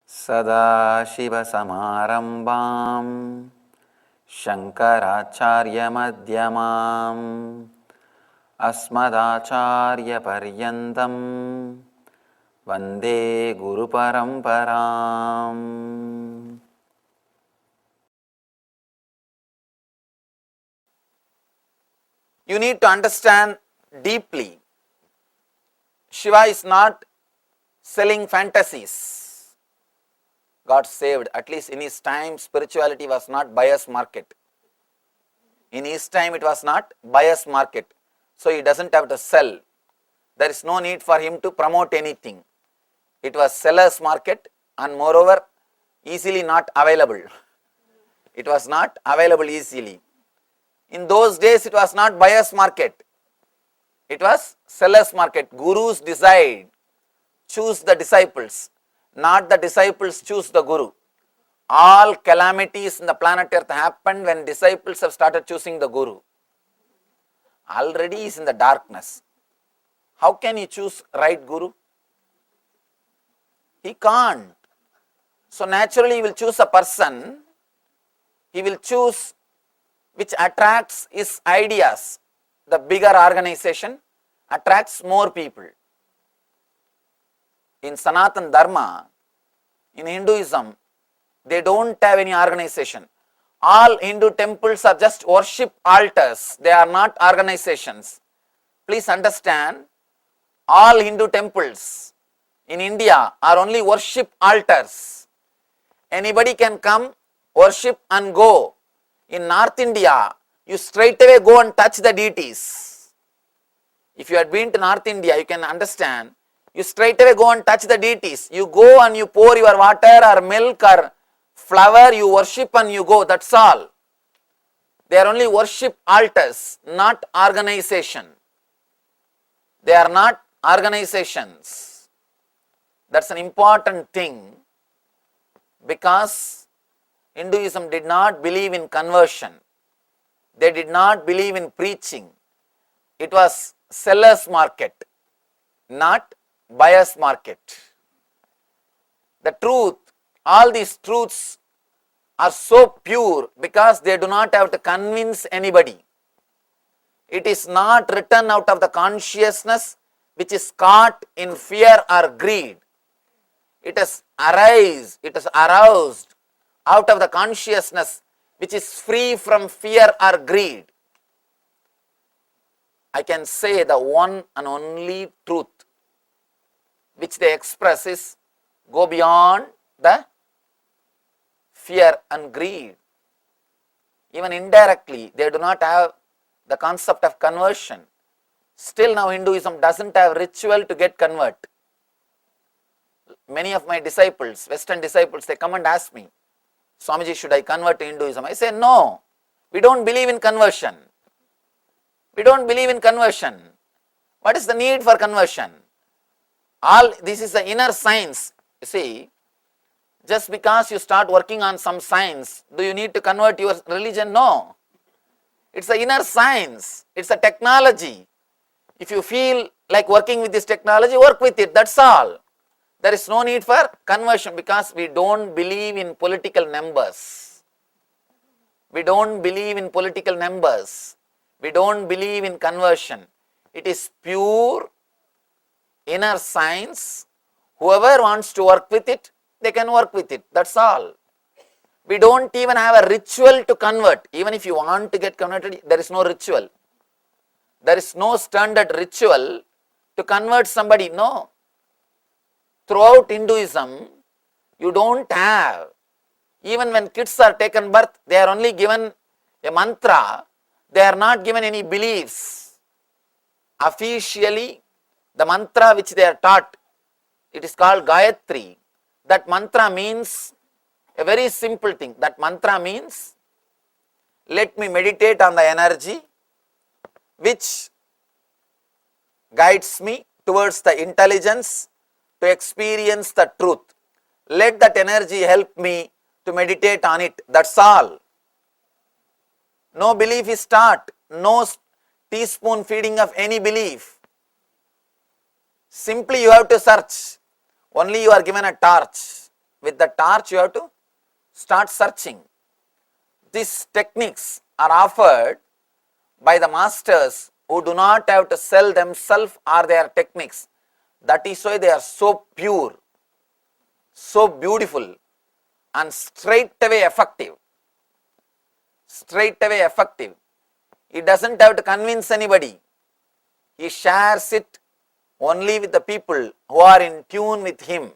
सदाशिवसमारम्भां शङ्कराचार्यमध्यमाम् अस्मदाचार्यपर्यन्तं वन्दे गुरुपरम्पराम्. You need to understand deeply. Shiva is not selling fantasies. Got saved. At least in his time, spirituality was not buyer's market. In his time, it was not buyer's market. So he doesn't have to sell. There is no need for him to promote anything. It was seller's market and moreover, easily not available. It was not available easily. In those days, it was not buyer's market. It was seller's market. Gurus decide, choose the disciples. Not the disciples choose the guru. All calamities in the planet Earth happened when disciples have started choosing the guru. Already he is in the darkness. How can he choose right guru? He can't. So naturally he will choose a person, he will choose which attracts his ideas. The bigger organization attracts more people. In Sanatan Dharma, in Hinduism, they don't have any organization. All Hindu temples are just worship altars. They are not organizations. Please understand, all Hindu temples in India are only worship altars. Anybody can come, worship and go. In North India, you straight away go and touch the deities. If you had been to North India, you can understand. You straight away go and touch the deities. You go and you pour your water or milk or flower, you worship and you go. That's all. They are only worship altars, not organization. They are not organizations. That's an important thing because Hinduism did not believe in conversion. They did not believe in preaching. It was seller's market, not buyer's market. The truth, all these truths are so pure because they do not have to convince anybody. It is not written out of the consciousness which is caught in fear or greed. It has aroused out of the consciousness which is free from fear or greed. I can say the one and only truth which they express is go beyond the fear and greed. Even indirectly, they do not have the concept of conversion. Still now Hinduism doesn't have ritual to get convert. Many of my disciples, Western disciples, they come and ask me, Swamiji, should I convert to Hinduism? I say, no, we don't believe in conversion. We don't believe in conversion. What is the need for conversion? All this is the inner science. You see, just because you start working on some science, do you need to convert your religion? No. It's the inner science. It's a technology. If you feel like working with this technology, work with it. That's all. There is no need for conversion because we don't believe in political numbers. We don't believe in political numbers. We don't believe in conversion. It is pure inner science. Whoever wants to work with it, they can work with it. That's all. We don't even have a ritual to convert. Even if you want to get converted, there is no ritual. There is no standard ritual to convert somebody. No. Throughout Hinduism, you don't have. Even when kids are taken birth, they are only given a mantra. They are not given any beliefs. Officially, the mantra which they are taught, it is called Gayatri. That mantra means a very simple thing. That mantra means, let me meditate on the energy which guides me towards the intelligence to experience the truth. Let that energy help me to meditate on it. That's all. No belief is taught. No teaspoon feeding of any belief. Simply you have to search. Only you are given a torch. with the torch you have to start searching. These techniques are offered by the masters who do not have to sell themselves or their techniques. That is why they are so pure, so beautiful, and straight away effective. Straight away effective. He doesn't have to convince anybody. He shares it only with the people who are in tune with him.